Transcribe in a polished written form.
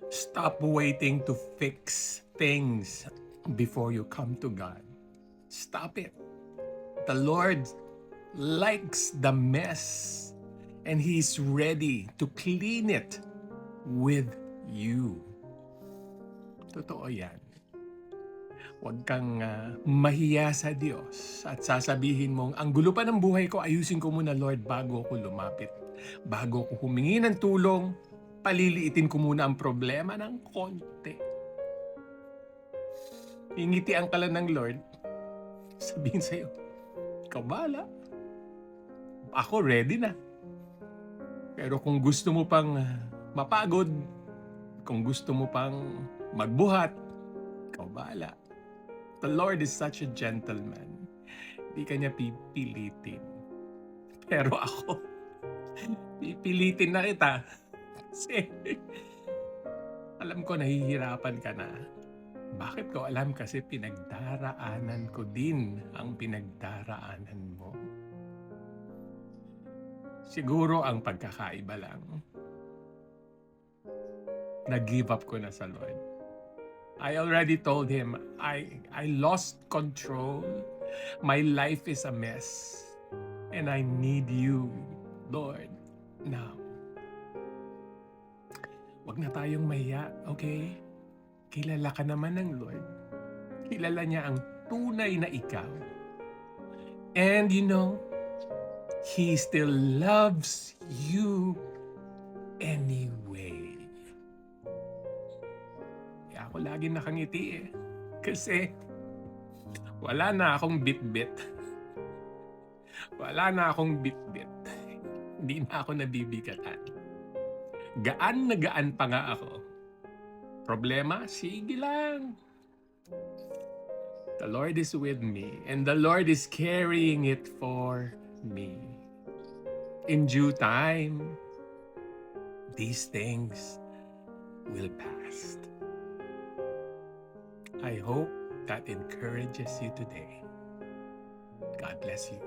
Stop waiting to fix things before you come to God. Stop it. The Lord likes the mess and He's ready to clean it with you. Totoo yan. Huwag kang mahiya sa Diyos at sasabihin mong, ang gulo pa ng buhay ko, ayusin ko muna Lord bago ako lumapit. Bago ako humingi ng tulong, paliliitin ko muna ang problema ng konti. Ingitian ka lang ng Lord, sabihin sa'yo, ikaw bahala. Ako ready na. Pero kung gusto mo pang mapagod, kung gusto mo pang magbuhat, ikaw bahala. The Lord is such a gentleman. Hindi ka niya pipilitin. Pero ako, pipilitin na kita. Kasi alam ko nahihirapan ka na. Bakit ko alam? Kasi pinagdaraanan ko din ang pinagdaraanan mo. Siguro ang pagkakaiba lang, nag-give up ko na sa Lord. I already told Him, I lost control. My life is a mess. And I need you, Lord, now. Huwag na tayong mahiya, okay? Kilala ka naman ng Lord. Kilala niya ang tunay na ikaw. And you know, He still loves you anyway. Kaya ako lagi nakangiti Kasi wala na akong bit-bit. Wala na akong bit-bit. Hindi na ako nabibigatan. Gaan na gaan pa nga ako. Problema? Sige lang. The Lord is with me and the Lord is carrying it for me. In due time, these things will pass. I hope that encourages you today. God bless you.